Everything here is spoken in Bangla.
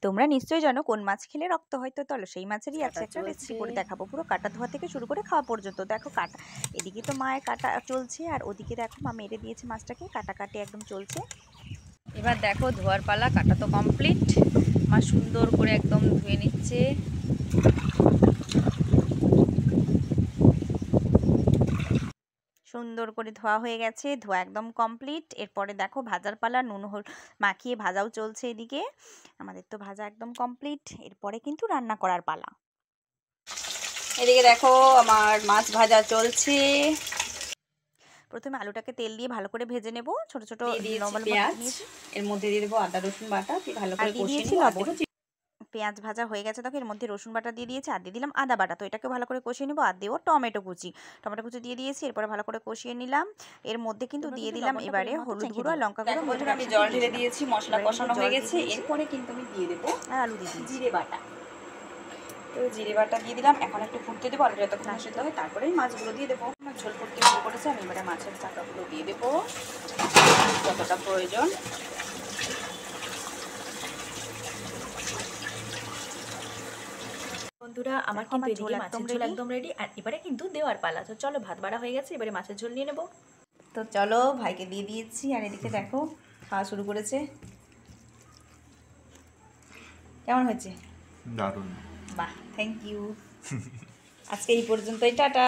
তোমরা নিশ্চয়ই জানো কোন মাছ খেলে রক্ত হয়, তো চলো সেই মাছেরই আজকে একটা রেসিপি করে দেখাবো, পুরো কাটা ধোয়া থেকে শুরু করে খাওয়া পর্যন্ত। দেখো কাটা, এদিকে তো মায়ের কাটা চলছে আর ওদিকে দেখো মা মেরে দিয়েছে মাছটাকে, কাটাকাটি একদম চলছে। এবার দেখো ধোয়ার পালা, কাটা তো কমপ্লিট, মা সুন্দর করে একদম ধুয়ে নিচ্ছে। সুন্দর করে ধোয়া হয়ে গেছে, ধোয়া একদম কমপ্লিট। এরপরে দেখো ভাজার পালা, নুন মাখিয়ে ভাজাও চলছে এদিকে। আমাদের তো ভাজা একদম কমপ্লিট, এরপরে কিন্তু রান্না করার পালা। এদিকে দেখো আমার মাছ ভাজা চলছে। প্রথমে আলুটাকে তেল দিয়ে ভালো করে ভেজে নেব, ছোট ছোট নরমাল পেঁয়াজ, এর মধ্যে দিয়ে দেবো আদা রসুন বাটা, ভালো করে কষিয়ে নেব। পেঁয়াজ ভাজা হয়ে গেছে, দেখো এর মধ্যে রসুন বাটা দিয়ে দিয়েছি আর দিয়ে দিলাম আদা বাটা, তো এটাকে ভালো করে কষিয়ে নেবো। আর দেবো টমেটো কুচি দিয়ে দিয়েছি, এরপরে ভালো করে কষিয়ে নিলাম। এর মধ্যে কিন্তু দিয়ে দিলাম এবারে হলুদ গুঁড়ো আর লঙ্কা গুঁড়ো। আমি জল ঢেলে দিয়েছি, মশলা কষানো হয়ে গেছে। এরপরে কিন্তু আমি দিয়ে দেবো আর আলু দিয়ে দিয়েছি জিরে বাটা, তো জিরে বাটা দিয়ে দিলাম। এখন একটু ফুটতে দেবো, আলু যতক্ষণ সেদ্ধ হয়, তারপরে মাছগুলো দিয়ে দেবো। আমার ঝোল ফুটতে শুরু করেছে, আমি এবারে মাছের চাকাগুলো দিয়ে দেবো যতটা প্রয়োজন। বন্ধুরা আমার কিন্তু এদিকে মাছের ঝোল একদম রেডি, আর এবারে কিন্তু দেওয়ার পালা। তো চলো ভাত বাড়া হয়ে গেছে, এবারে মাছের ঝোল নিয়ে নেব। তো চলো ভাইকে দিয়ে দিয়েছি, আর এদিকে দেখো খাওয়া শুরু করেছে। কেমন হয়েছে? দারুণ। বাহ, থ্যাংক ইউ। আজকে এই পর্যন্তই, টাটা।